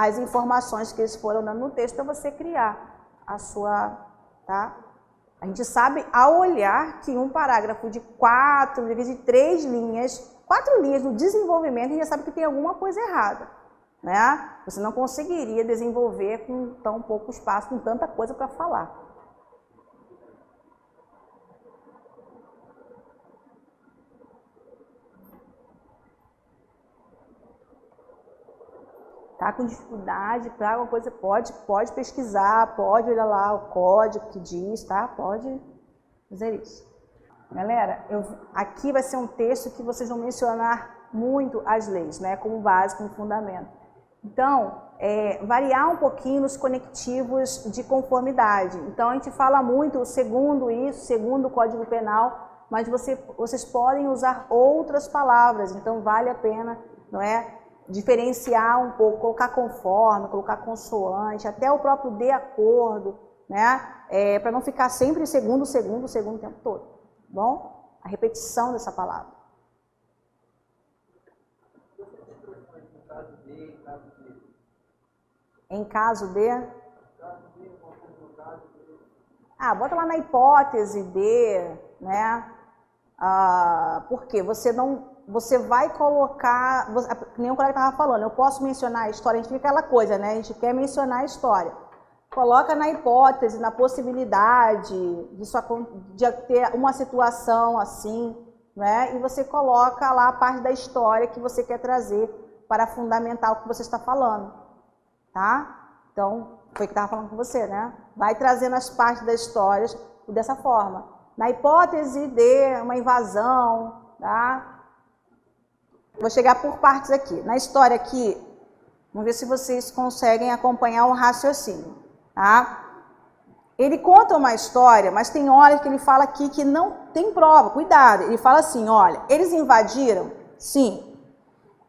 as informações que eles foram dando no texto para você criar a sua, tá? A gente sabe ao olhar que um parágrafo de 4, às vezes de 3 linhas, 4 linhas no desenvolvimento, a gente já sabe que tem alguma coisa errada, né? Você não conseguiria desenvolver com tão pouco espaço, com tanta coisa para falar. Tá com dificuldade para alguma coisa, pode pesquisar, pode olhar lá o código que diz, tá? Pode fazer isso. Galera, aqui vai ser um texto que vocês vão mencionar muito as leis, né? Como base, como fundamento. Então, variar um pouquinho nos conectivos de conformidade. Então, a gente fala muito segundo isso, segundo o Código Penal, mas vocês podem usar outras palavras, então vale a pena, não é? Diferenciar um pouco, colocar conforme, colocar consoante, até o próprio de acordo, né? Para não ficar sempre segundo o tempo todo, bom? A repetição dessa palavra. Em caso de? Bota lá na hipótese de, né? Porque você vai colocar, nem o colega estava falando, eu posso mencionar a história, a gente fica aquela coisa, né? A gente quer mencionar a história. Coloca na hipótese, na possibilidade de ter uma situação assim, né? E você coloca lá a parte da história que você quer trazer para fundamentar o que você está falando, tá? Então, foi o que estava falando com você, né? Vai trazendo as partes das histórias dessa forma. Na hipótese de uma invasão, tá? Vou chegar por partes aqui. Na história aqui, vamos ver se vocês conseguem acompanhar o raciocínio, tá? Ele conta uma história, mas tem horas que ele fala aqui que não tem prova. Cuidado, ele fala assim, olha, eles invadiram? Sim.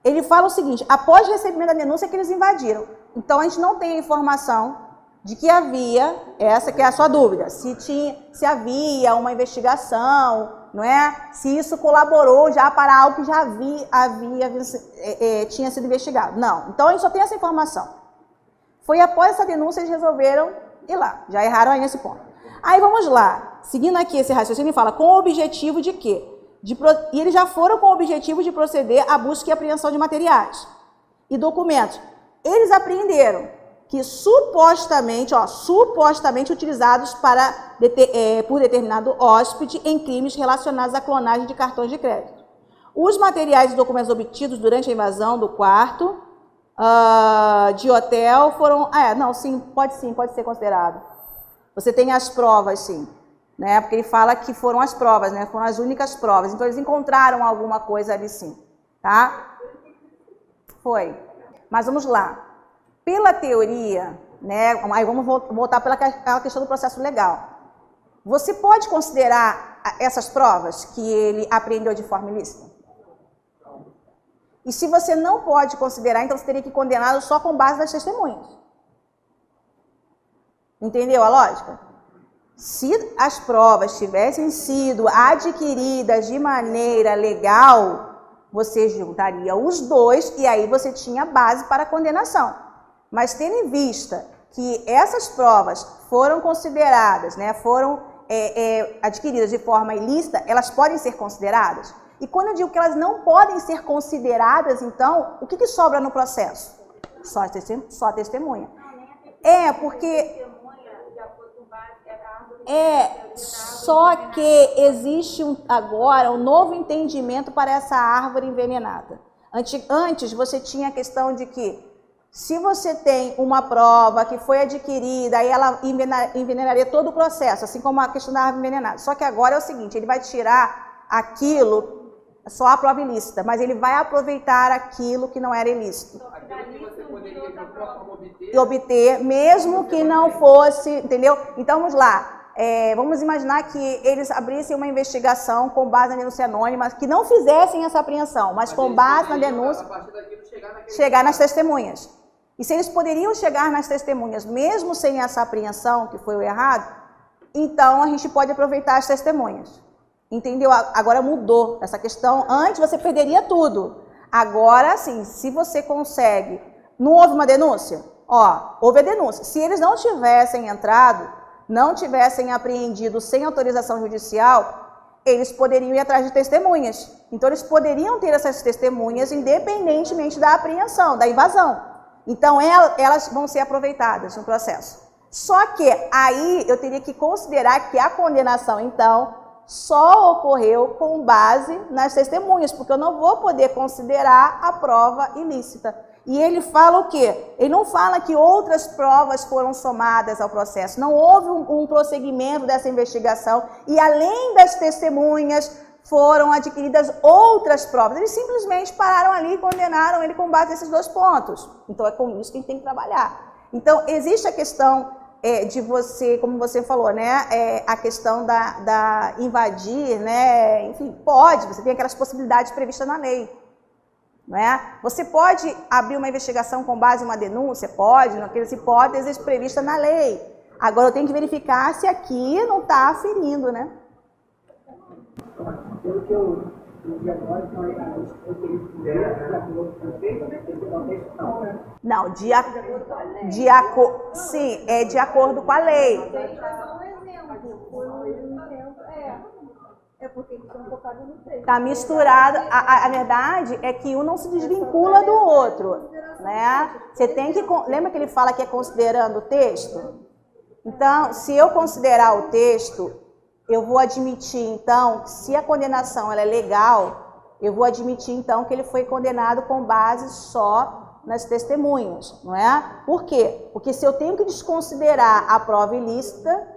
Ele fala o seguinte, após o recebimento da denúncia que eles invadiram. Então, a gente não tem a informação de que havia, essa que é a sua dúvida, se havia uma investigação, não é? Se isso colaborou já para algo que já tinha sido investigado. Não. Então, a gente só tem essa informação. Foi após essa denúncia eles resolveram ir lá. Já erraram aí nesse ponto. Aí, vamos lá. Seguindo aqui esse raciocínio, ele fala com o objetivo de quê? E eles já foram com o objetivo de proceder à busca e apreensão de materiais e documentos. Eles apreenderam que supostamente utilizados por determinado hóspede em crimes relacionados à clonagem de cartões de crédito. Os materiais e documentos obtidos durante a invasão do quarto de hotel foram... pode ser considerado. Você tem as provas, sim, né? Porque ele fala que foram as provas, né? Foram as únicas provas. Então, eles encontraram alguma coisa ali, sim, tá? Foi. Mas vamos lá. Pela teoria, né, aí vamos voltar pela questão do processo legal. Você pode considerar essas provas que ele apreendeu de forma ilícita? E se você não pode considerar, então você teria que condená-lo só com base das testemunhas. Entendeu a lógica? Se as provas tivessem sido adquiridas de maneira legal, você juntaria os dois e aí você tinha base para a condenação. Mas tendo em vista que essas provas foram consideradas, né, foram adquiridas de forma ilícita, elas podem ser consideradas? E quando eu digo que elas não podem ser consideradas, então, o que sobra no processo? Só a testemunha. Porque... só que existe agora um novo entendimento para essa árvore envenenada. Antes você tinha a questão de que se você tem uma prova que foi adquirida, aí ela envenenaria todo o processo, assim como a questão da árvore envenenada. Só que agora é o seguinte, ele vai tirar aquilo, só a prova ilícita, mas ele vai aproveitar aquilo que não era ilícito. E obter, mesmo que não fosse, entendeu? Então, vamos lá. Vamos imaginar que eles abrissem uma investigação com base na denúncia anônima, que não fizessem essa apreensão, mas com base na denúncia, chegar nas testemunhas. E se eles poderiam chegar nas testemunhas, mesmo sem essa apreensão, que foi o errado, então a gente pode aproveitar as testemunhas. Entendeu? Agora mudou essa questão. Antes você perderia tudo. Agora, sim, se você consegue Não houve uma denúncia? Ó, houve a denúncia. Se eles não tivessem entrado, não tivessem apreendido sem autorização judicial, eles poderiam ir atrás de testemunhas. Então, eles poderiam ter essas testemunhas independentemente da apreensão, da invasão. Então, elas vão ser aproveitadas no processo. Só que aí eu teria que considerar que a condenação, então, só ocorreu com base nas testemunhas, porque eu não vou poder considerar a prova ilícita. E ele fala o quê? Ele não fala que outras provas foram somadas ao processo. Não houve um prosseguimento dessa investigação e, além das testemunhas, foram adquiridas outras provas. Eles simplesmente pararam ali e condenaram ele com base nesses dois pontos. Então, é com isso que a gente tem que trabalhar. Então, existe a questão de você, como você falou, né? A questão da invadir, né? Enfim, pode, você tem aquelas possibilidades previstas na lei. Não é? Você pode abrir uma investigação com base em uma denúncia? Pode, naquelas hipóteses previstas na lei. Agora eu tenho que verificar se aqui não está ferindo, né? Pelo que eu vi agora, então, de acordo com o texto, tem que dar o texto, não, né? Não, sim, é de acordo com a lei. É porque eles estão focados no texto. Está misturado. A verdade é que um não se desvincula do outro, né? Você tem que... Lembra que ele fala que é considerando o texto? Então, se eu considerar o texto, eu vou admitir, então, se a condenação ela é legal, eu vou admitir, então, que ele foi condenado com base só nas testemunhas, não é? Por quê? Porque se eu tenho que desconsiderar a prova ilícita,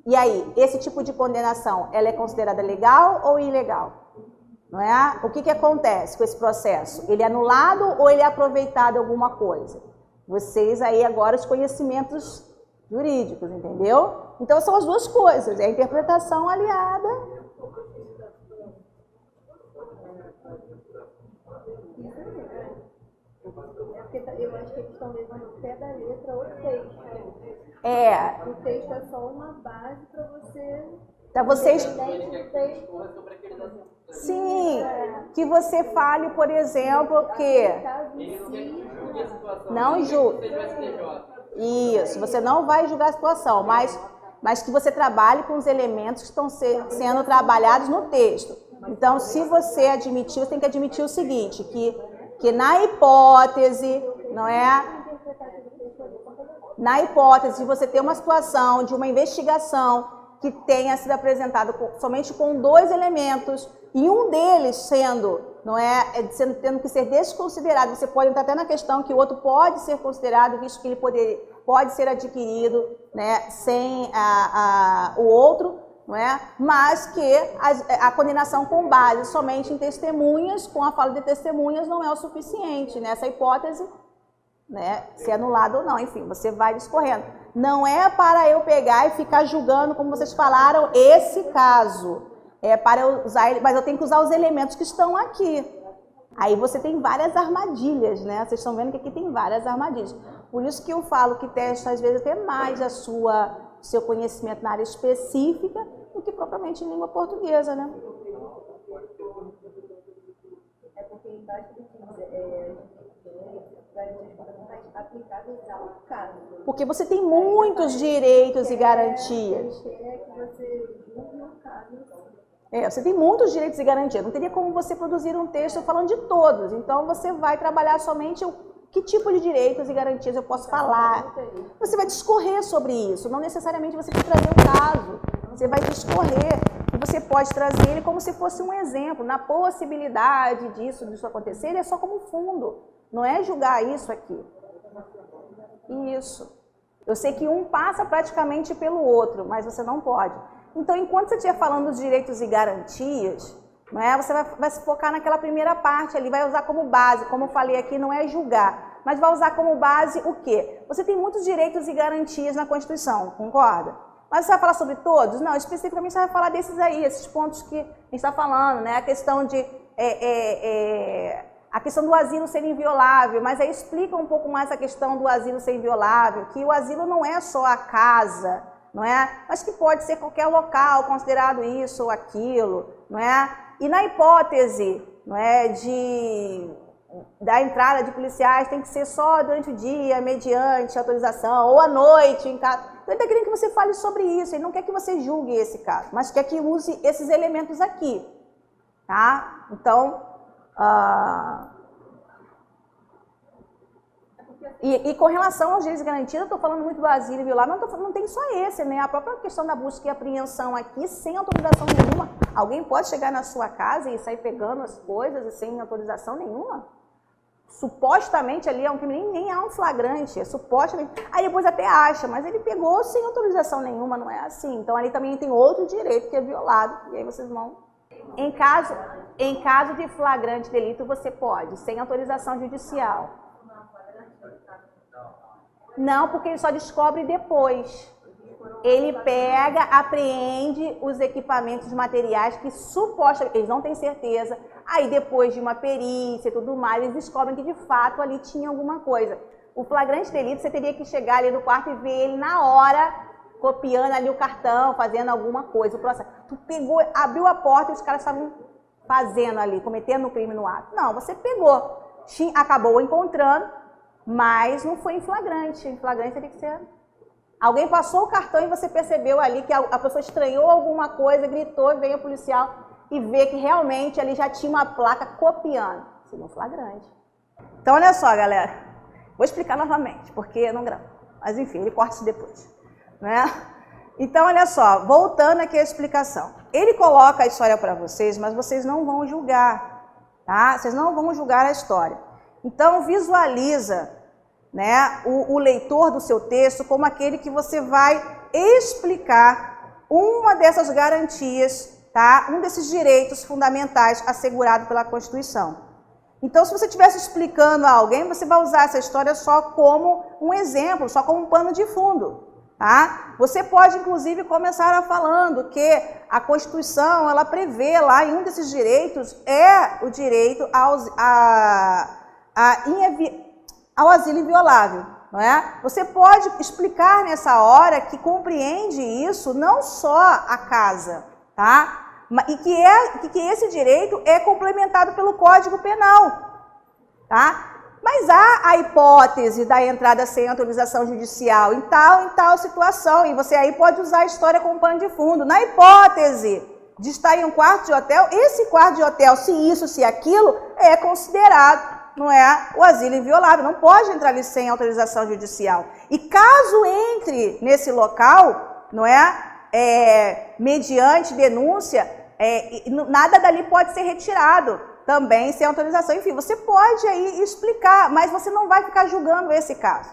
e aí, esse tipo de condenação, ela é considerada legal ou ilegal? Não é? O que acontece com esse processo? Ele é anulado ou ele é aproveitado em alguma coisa? Vocês aí agora os conhecimentos jurídicos, entendeu? Então são as duas coisas, é a interpretação aliada. Eu acho que eles estão levando o pé da letra o texto. O texto é só uma base para você... Para vocês... Texto. Sim, que você fale, por exemplo, que... Não julgue. Isso, você não vai julgar a situação, mas que você trabalhe com os elementos que estão sendo trabalhados no texto. Então, se você admitir, você tem que admitir o seguinte, que na hipótese, não é? Na hipótese de você ter uma situação de uma investigação que tenha sido apresentada somente com dois elementos e um deles tendo que ser desconsiderado, você pode entrar até na questão que o outro pode ser considerado, visto que ele pode ser adquirido, né, sem o outro, não é? Mas que a condenação com base somente em testemunhas, com a fala de testemunhas, não é o suficiente nessa hipótese, né, ser anulado ou não, enfim, você vai discorrendo. Não é para eu pegar e ficar julgando, como vocês falaram, esse caso. É para eu usar ele, mas eu tenho que usar os elementos que estão aqui. Aí você tem várias armadilhas, né? Vocês estão vendo que aqui tem várias armadilhas. Por isso que eu falo que testa, às vezes, até mais seu conhecimento na área específica do que propriamente em língua portuguesa, né? É porque embaixo do que aplicáveis ao caso. Porque você tem muitos direitos e garantias. Você tem muitos direitos e garantias. Não teria como você produzir um texto falando de todos. Então, você vai trabalhar somente que tipo de direitos e garantias eu posso falar. Você vai discorrer sobre isso. Não necessariamente você vai trazer um caso. Você vai discorrer. E você pode trazer ele como se fosse um exemplo. Na possibilidade disso acontecer, ele é só como fundo. Não é julgar isso aqui. Isso. Eu sei que um passa praticamente pelo outro, mas você não pode. Então, enquanto você estiver falando dos direitos e garantias, né, você vai se focar naquela primeira parte ali, vai usar como base, como eu falei aqui, não é julgar, mas vai usar como base o quê? Você tem muitos direitos e garantias na Constituição, concorda? Mas você vai falar sobre todos? Não, especificamente você vai falar desses aí, esses pontos que a gente está falando, né? A questão de... a questão do asilo ser inviolável, mas aí explica um pouco mais a questão do asilo ser inviolável, que o asilo não é só a casa, não é? Mas que pode ser qualquer local considerado isso ou aquilo, não é? E na hipótese, não é, de da entrada de policiais tem que ser só durante o dia, mediante autorização, ou à noite, em casa. Então, ele está querendo que você fale sobre isso, ele não quer que você julgue esse caso, mas quer que use esses elementos aqui, tá? Então, e com relação aos direitos garantidos, eu estou falando muito do asilo e violar, mas não tem só esse, né? A própria questão da busca e apreensão aqui, sem autorização nenhuma. Alguém pode chegar na sua casa e sair pegando as coisas e sem autorização nenhuma? Supostamente ali é um crime, nem há um flagrante, é supostamente. Aí depois até acha, mas ele pegou sem autorização nenhuma, não é assim. Então ali também tem outro direito que é violado, e aí vocês vão... Em caso de flagrante delito, você pode, sem autorização judicial. Não, porque ele só descobre depois. Ele pega, apreende os equipamentos materiais que supostamente, eles não têm certeza, aí depois de uma perícia e tudo mais, eles descobrem que de fato ali tinha alguma coisa. O flagrante delito, você teria que chegar ali no quarto e ver ele na hora, copiando ali o cartão, fazendo alguma coisa, o processo. Tu pegou, abriu a porta e os caras estavam fazendo ali, cometendo o crime no ato. Não, você pegou, acabou encontrando, mas não foi em flagrante. Em flagrante teria que ser... Alguém passou o cartão e você percebeu ali que a pessoa estranhou alguma coisa, gritou, veio o policial e vê que realmente ali já tinha uma placa copiando. Seria um flagrante. Então, olha só, galera. Vou explicar novamente, porque não gravo. Mas, enfim, ele corta isso depois, né? Então, olha só, voltando aqui à explicação. Ele coloca a história para vocês, mas vocês não vão julgar, tá? Vocês não vão julgar a história. Então, visualiza, né, o leitor do seu texto como aquele que você vai explicar uma dessas garantias, tá? Um desses direitos fundamentais assegurado pela Constituição. Então, se você estivesse explicando a alguém, você vai usar essa história só como um exemplo, só como um pano de fundo, tá? Você pode, inclusive, começar falando que a Constituição, ela prevê lá, em um desses direitos, é o direito ao asilo inviolável, não é? Você pode explicar nessa hora que compreende isso não só a casa, tá? E que esse direito é complementado pelo Código Penal, tá? Mas há a hipótese da entrada sem autorização judicial em tal situação, e você aí pode usar a história como pano de fundo. Na hipótese de estar em um quarto de hotel, esse quarto de hotel, se isso, se aquilo, é considerado, não é, o asilo inviolável, não pode entrar ali sem autorização judicial. E caso entre nesse local, não é, mediante denúncia, nada dali pode ser retirado, também sem autorização. Enfim, você pode aí explicar, mas você não vai ficar julgando esse caso.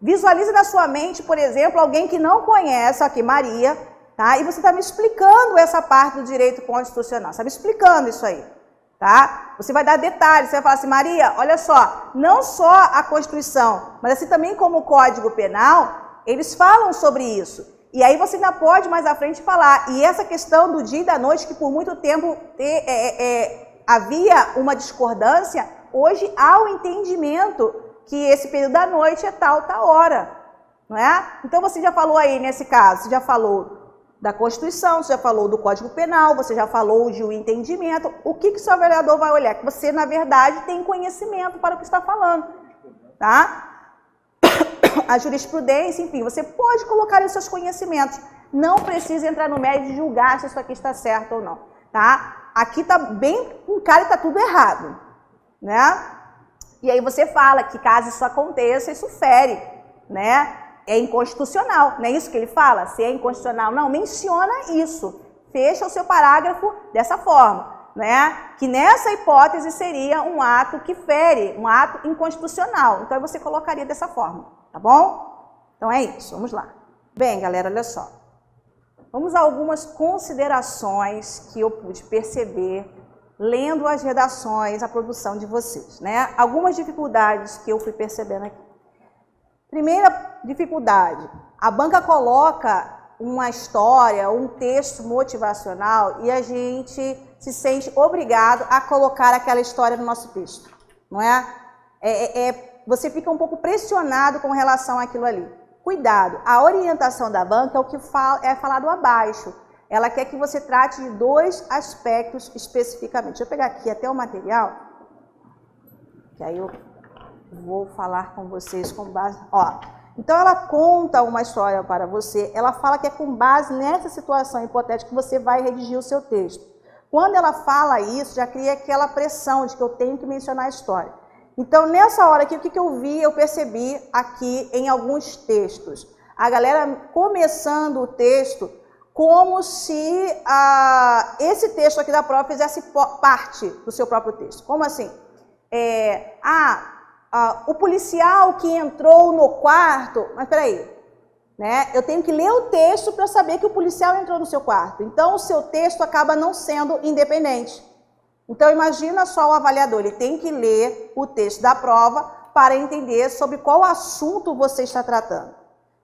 Visualize na sua mente, por exemplo, alguém que não conhece, aqui Maria, tá? E você está me explicando essa parte do direito constitucional, você está me explicando isso aí. Tá? Você vai dar detalhes, você vai falar assim, Maria, olha só, não só a Constituição, mas assim também como o Código Penal, eles falam sobre isso. E aí você ainda pode mais à frente falar, e essa questão do dia e da noite, que por muito tempo havia uma discordância, hoje há o entendimento que esse período da noite é tal hora, não é? Então você já falou aí nesse caso, você já falou da Constituição, você já falou do Código Penal, você já falou de um entendimento. O que o seu avaliador vai olhar? Que você, na verdade, tem conhecimento para o que está falando, tá? A jurisprudência, enfim, você pode colocar os seus conhecimentos. Não precisa entrar no mérito de julgar se isso aqui está certo ou não, tá? Aqui está bem com cara e está tudo errado, né? E aí você fala que caso isso aconteça, isso fere, né? É inconstitucional, não é isso que ele fala? Se é inconstitucional, não, menciona isso. Fecha o seu parágrafo dessa forma, né? Que nessa hipótese seria um ato que fere, um ato inconstitucional. Então você colocaria dessa forma, tá bom? Então é isso, vamos lá. Bem, galera, olha só. Vamos a algumas considerações que eu pude perceber lendo as redações, a produção de vocês, né? Algumas dificuldades que eu fui percebendo aqui. Primeira dificuldade, a banca coloca uma história, um texto motivacional e a gente se sente obrigado a colocar aquela história no nosso texto, não é? Você fica um pouco pressionado com relação àquilo ali. Cuidado, a orientação da banca é o que é falado abaixo. Ela quer que você trate de dois aspectos especificamente. Deixa eu pegar aqui até o material. que aí eu vou falar com vocês com base... Ó, então ela conta uma história para você, ela fala que é com base nessa situação hipotética que você vai redigir o seu texto. Quando ela fala isso, já cria aquela pressão de que eu tenho que mencionar a história. Então, nessa hora aqui, o que eu vi, eu percebi aqui em alguns textos. A galera começando o texto como se esse texto aqui da prova fizesse parte do seu próprio texto. Como assim? O policial que entrou no quarto... Mas peraí, né? Eu tenho que ler o texto para saber que o policial entrou no seu quarto. Então, o seu texto acaba não sendo independente. Então, imagina só o avaliador, ele tem que ler o texto da prova para entender sobre qual assunto você está tratando.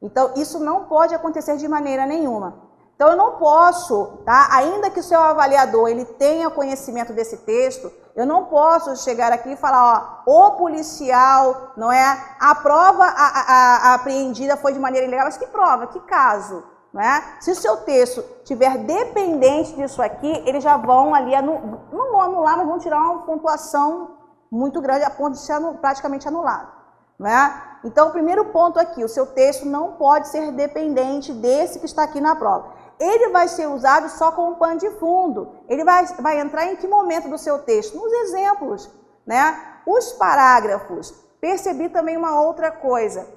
Então, isso não pode acontecer de maneira nenhuma. Então, eu não posso, tá? Ainda que o seu avaliador ele tenha conhecimento desse texto, eu não posso chegar aqui e falar, ó, o policial, não é? A prova apreendida foi de maneira ilegal, mas que prova, que caso, não é? Se o seu texto tiver dependente disso aqui, eles já vão ali, não vão anular, mas vão tirar uma pontuação muito grande a ponto de ser praticamente anulado, não é? Então, o primeiro ponto aqui, o seu texto não pode ser dependente desse que está aqui na prova. Ele vai ser usado só como pano de fundo. Ele vai entrar em que momento do seu texto? Nos exemplos, né? Os parágrafos. Percebi também uma outra coisa.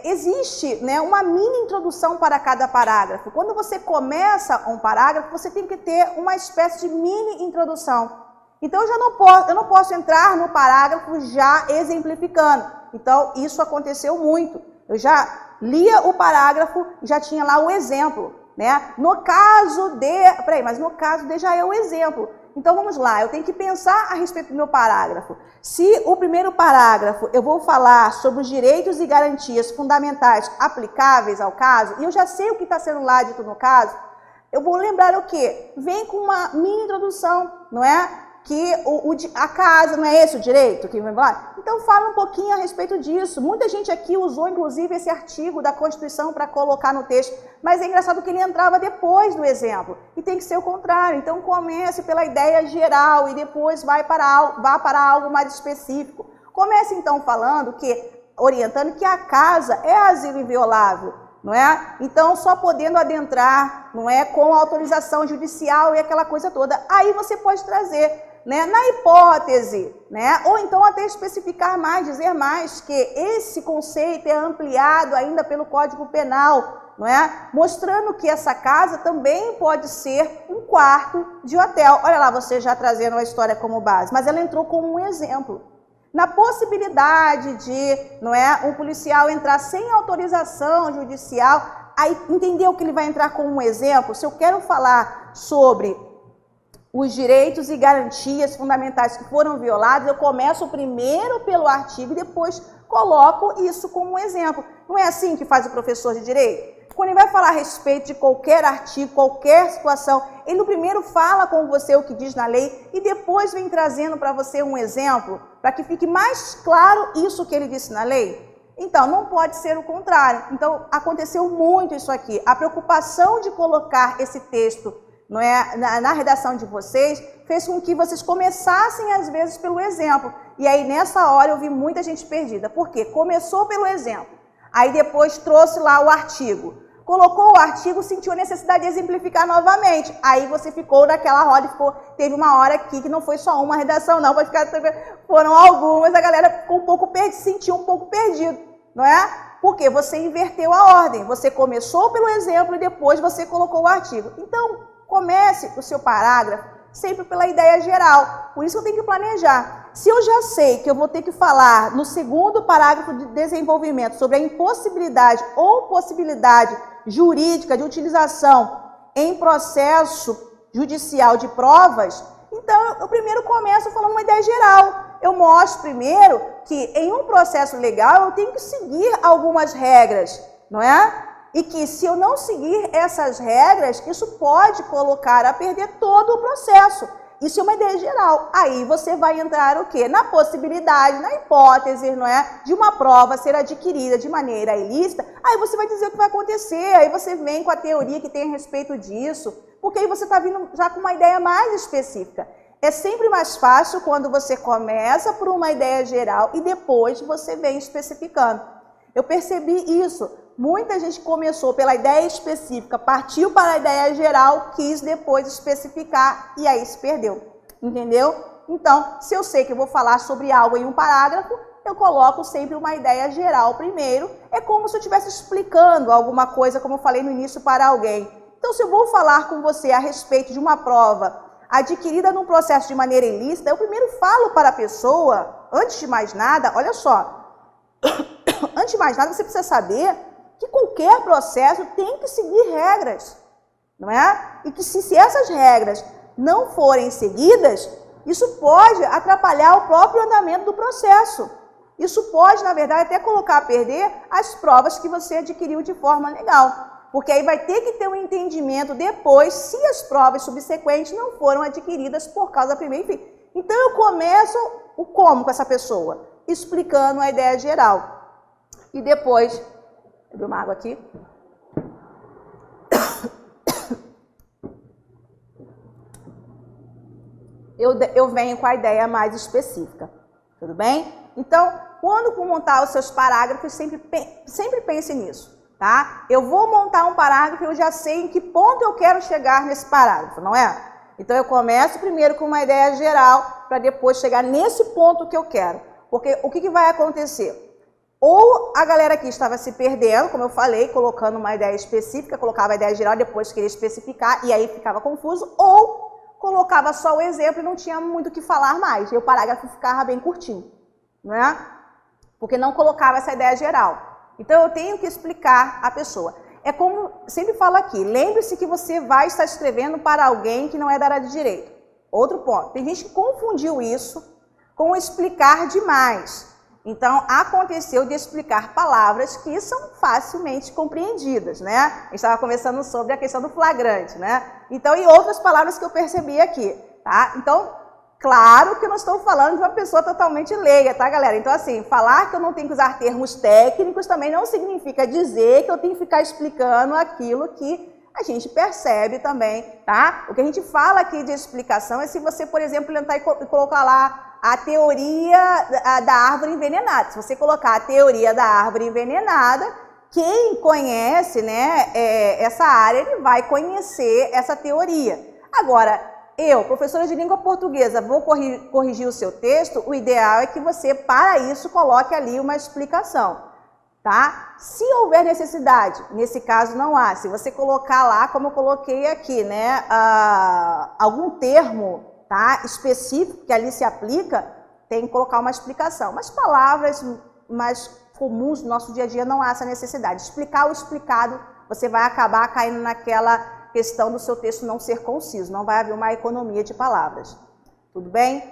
Existe, né, uma mini introdução para cada parágrafo. Quando você começa um parágrafo, você tem que ter uma espécie de mini introdução. Então, eu não posso entrar no parágrafo já exemplificando. Então, isso aconteceu muito. Eu já lia o parágrafo e já tinha lá o exemplo. Né? No caso de já é o exemplo. Então vamos lá, eu tenho que pensar a respeito do meu parágrafo. Se o primeiro parágrafo eu vou falar sobre os direitos e garantias fundamentais aplicáveis ao caso, e eu já sei o que está sendo lá dito no caso, eu vou lembrar o quê? Vem com uma mini introdução, não é? Que a casa, não é esse o direito que vai embora? Então fala um pouquinho a respeito disso. Muita gente aqui usou, inclusive, esse artigo da Constituição para colocar no texto, mas é engraçado que ele entrava depois do exemplo, e tem que ser o contrário. Então comece pela ideia geral e depois vá para algo mais específico. Comece então falando orientando que a casa é asilo inviolável, não é? Então, só podendo adentrar, não é, com autorização judicial e aquela coisa toda. Aí você pode trazer, né, na hipótese, né, ou então até especificar mais, dizer mais que esse conceito é ampliado ainda pelo Código Penal, não é? Mostrando que essa casa também pode ser um quarto de hotel. Olha lá, você já trazendo a história como base, mas ela entrou como um exemplo. Na possibilidade de, não é, um policial entrar sem autorização judicial, aí entendeu que ele vai entrar como um exemplo? Se eu quero falar sobre os direitos e garantias fundamentais que foram violados, eu começo primeiro pelo artigo e depois coloco isso como um exemplo. Não é assim que faz o professor de direito? Quando ele vai falar a respeito de qualquer artigo, qualquer situação, ele primeiro fala com você o que diz na lei e depois vem trazendo para você um exemplo, para que fique mais claro isso que ele disse na lei. Então, não pode ser o contrário. Então, aconteceu muito isso aqui. A preocupação de colocar esse texto, não é, na redação de vocês, fez com que vocês começassem, às vezes, pelo exemplo. E aí, nessa hora, eu vi muita gente perdida. Por quê? Começou pelo exemplo. Aí, depois, trouxe lá o artigo. Colocou o artigo, sentiu a necessidade de exemplificar novamente. Aí, você ficou naquela roda e teve uma hora aqui que não foi só uma redação, não. Foram algumas, a galera ficou um pouco perdida, sentiu um pouco perdido, não é? Porque você inverteu a ordem. Você começou pelo exemplo e depois você colocou o artigo. Então, comece o seu parágrafo sempre pela ideia geral. Por isso eu tenho que planejar. Se eu já sei que eu vou ter que falar no segundo parágrafo de desenvolvimento sobre a impossibilidade ou possibilidade jurídica de utilização em processo judicial de provas, então eu primeiro começo falando uma ideia geral. Eu mostro primeiro que em um processo legal eu tenho que seguir algumas regras, não é? E que se eu não seguir essas regras, isso pode colocar a perder todo o processo. Isso é uma ideia geral. Aí você vai entrar o quê? Na possibilidade, na hipótese, não é? De uma prova ser adquirida de maneira ilícita. Aí você vai dizer o que vai acontecer. Aí você vem com a teoria que tem a respeito disso. Porque aí você está vindo já com uma ideia mais específica. É sempre mais fácil quando você começa por uma ideia geral e depois você vem especificando. Eu percebi isso. Muita gente começou pela ideia específica, partiu para a ideia geral, quis depois especificar e aí se perdeu. Entendeu? Então, se eu sei que eu vou falar sobre algo em um parágrafo, eu coloco sempre uma ideia geral primeiro. É como se eu estivesse explicando alguma coisa, como eu falei no início, para alguém. Então, se eu vou falar com você a respeito de uma prova adquirida num processo de maneira ilícita, eu primeiro falo para a pessoa, antes de mais nada, olha só, antes de mais nada você precisa saber que qualquer processo tem que seguir regras, não é? E que se essas regras não forem seguidas, isso pode atrapalhar o próprio andamento do processo. Isso pode, na verdade, até colocar a perder as provas que você adquiriu de forma legal. Porque aí vai ter que ter um entendimento depois se as provas subsequentes não foram adquiridas por causa da primeira, enfim. Então eu começo o como com essa pessoa, explicando a ideia geral. E depois, abri uma água aqui. Eu venho com a ideia mais específica, tudo bem? Então, quando for montar os seus parágrafos, sempre pense nisso. Tá? Eu vou montar um parágrafo e eu já sei em que ponto eu quero chegar nesse parágrafo, não é? Então eu começo primeiro com uma ideia geral para depois chegar nesse ponto que eu quero. Porque o que vai acontecer? Ou a galera aqui estava se perdendo, como eu falei, colocando uma ideia específica, colocava a ideia geral, depois queria especificar e aí ficava confuso, ou colocava só o exemplo e não tinha muito o que falar mais, e o parágrafo ficava bem curtinho, não é? Porque não colocava essa ideia geral. Então, eu tenho que explicar a pessoa. É como sempre falo aqui, lembre-se que você vai estar escrevendo para alguém que não é da área de direito. Outro ponto, tem gente que confundiu isso com explicar demais. Então, aconteceu de explicar palavras que são facilmente compreendidas, né? A gente estava conversando sobre a questão do flagrante, né? Então, e outras palavras que eu percebi aqui, tá? Então, claro que eu não estou falando de uma pessoa totalmente leiga, tá, galera? Então, assim, falar que eu não tenho que usar termos técnicos também não significa dizer que eu tenho que ficar explicando aquilo que a gente percebe também, tá? O que a gente fala aqui de explicação é se você, por exemplo, tentar e colocar lá a teoria da árvore envenenada. Se você colocar a teoria da árvore envenenada, quem conhece, né, essa área, ele vai conhecer essa teoria. Agora, eu, professora de língua portuguesa, vou corrigir o seu texto, o ideal é que você, para isso, coloque ali uma explicação, tá? Se houver necessidade, nesse caso não há, se você colocar lá, como eu coloquei aqui, né, algum termo, tá, específico que ali se aplica, tem que colocar uma explicação. Mas palavras mais comuns do nosso dia a dia não há essa necessidade. Explicar o explicado, você vai acabar caindo naquela questão do seu texto não ser conciso, não vai haver uma economia de palavras. Tudo bem?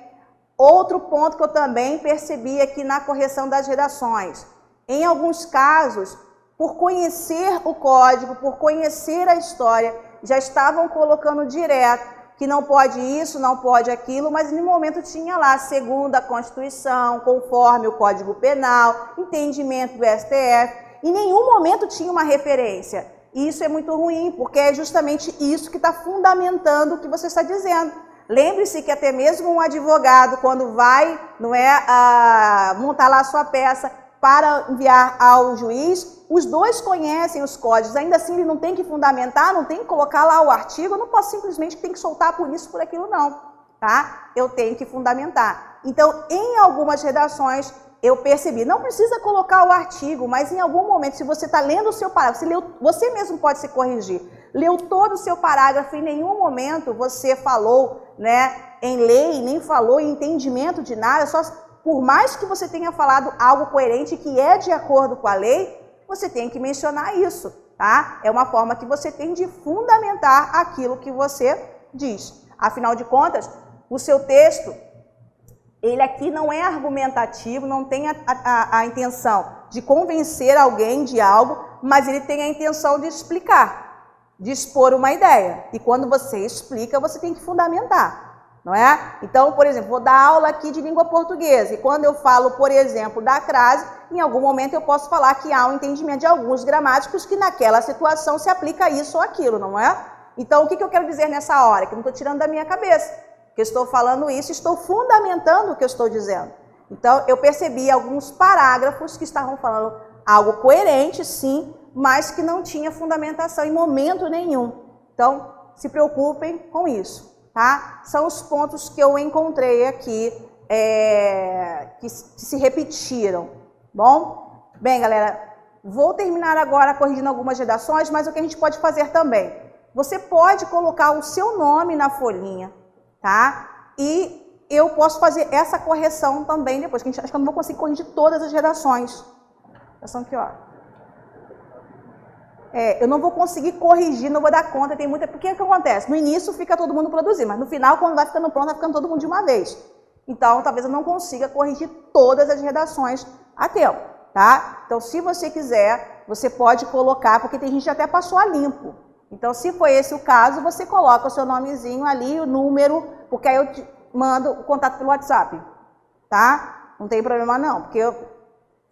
Outro ponto que eu também percebi aqui na correção das redações. Em alguns casos, por conhecer o código, por conhecer a história, já estavam colocando direto que não pode isso, não pode aquilo, mas no momento tinha lá, segundo a Constituição, conforme o Código Penal, entendimento do STF, em nenhum momento tinha uma referência. E isso é muito ruim, porque é justamente isso que está fundamentando o que você está dizendo. Lembre-se que até mesmo um advogado, quando vai, não é, montar lá a sua peça para enviar ao juiz, os dois conhecem os códigos, ainda assim ele não tem que fundamentar, não tem que colocar lá o artigo, eu não posso simplesmente que tem que soltar por isso, por aquilo não, tá? Eu tenho que fundamentar. Então, em algumas redações, eu percebi, não precisa colocar o artigo, mas em algum momento, se você está lendo o seu parágrafo, você mesmo pode se corrigir, leu todo o seu parágrafo, em nenhum momento você falou, né, em lei, nem falou em entendimento de nada, só por mais que você tenha falado algo coerente que é de acordo com a lei, você tem que mencionar isso, tá? É uma forma que você tem de fundamentar aquilo que você diz. Afinal de contas, o seu texto, ele aqui não é argumentativo, não tem a intenção de convencer alguém de algo, mas ele tem a intenção de explicar, de expor uma ideia. E quando você explica, você tem que fundamentar, não é? Então, por exemplo, vou dar aula aqui de língua portuguesa, e quando eu falo, por exemplo, da crase, em algum momento eu posso falar que há um entendimento de alguns gramáticos que naquela situação se aplica isso ou aquilo, não é? Então, o que eu quero dizer nessa hora? Que eu não estou tirando da minha cabeça. que eu estou falando isso, estou fundamentando o que eu estou dizendo. Então, eu percebi alguns parágrafos que estavam falando algo coerente, sim, mas que não tinha fundamentação em momento nenhum. Então, se preocupem com isso, tá? São os pontos que eu encontrei aqui, que se repetiram, bom? Bem, galera, vou terminar agora corrigindo algumas redações, mas o que a gente pode fazer também? Você pode colocar o seu nome na folhinha, tá? E eu posso fazer essa correção também depois, que acho que eu não vou conseguir corrigir todas as redações. Redação aqui, ó. Eu não vou conseguir corrigir, não vou dar conta, tem muita... Porque o que acontece? No início fica todo mundo produzindo, mas no final, quando vai ficando pronto, vai ficando todo mundo de uma vez. Então, talvez eu não consiga corrigir todas as redações a tempo, tá? Então, se você quiser, você pode colocar, porque tem gente que até passou a limpo. Então, se for esse o caso, você coloca o seu nomezinho ali, o número, porque aí eu te mando o contato pelo WhatsApp, tá? Não tem problema não, porque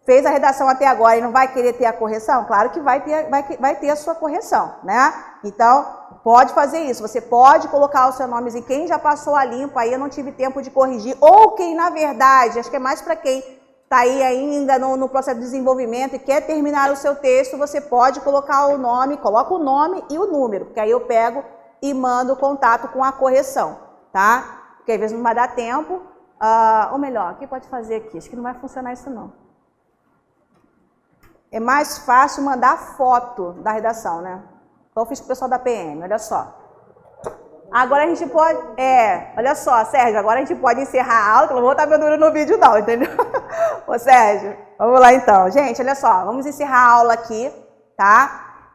fez a redação até agora e não vai querer ter a correção? Claro que vai ter a sua correção, né? Então, pode fazer isso. Você pode colocar o seu nomezinho. Quem já passou a limpo, aí eu não tive tempo de corrigir. Ou quem, na verdade, acho que é mais para quem está aí ainda no processo de desenvolvimento e quer terminar o seu texto, você pode colocar o nome, coloca o nome e o número, porque aí eu pego e mando o contato com a correção, tá? Porque às vezes não vai dar tempo. Ou melhor, o que pode fazer aqui? Acho que não vai funcionar isso não. É mais fácil mandar foto da redação, né? Então eu fiz com o pessoal da PM, olha só. Agora a gente pode... olha só, Sérgio, agora a gente pode encerrar a aula, que eu não vou estar vendo no vídeo não, entendeu? Ô Sérgio, vamos lá então. Gente, olha só, vamos encerrar a aula aqui, tá?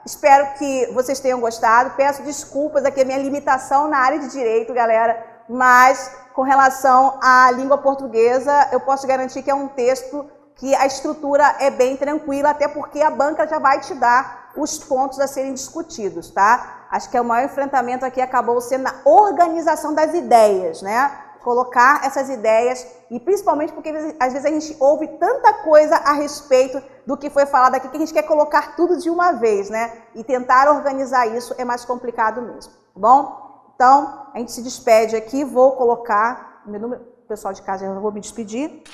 Espero que vocês tenham gostado. Peço desculpas aqui, a minha limitação na área de direito, galera, mas com relação à língua portuguesa, eu posso garantir que é um texto que a estrutura é bem tranquila, até porque a banca já vai te dar os pontos a serem discutidos, tá? Acho que o maior enfrentamento aqui acabou sendo na organização das ideias, né? Colocar essas ideias, e principalmente porque às vezes a gente ouve tanta coisa a respeito do que foi falado aqui, que a gente quer colocar tudo de uma vez, né? E tentar organizar isso é mais complicado mesmo, tá bom? Então, a gente se despede aqui, vou colocar... Meu número, pessoal de casa, eu vou me despedir.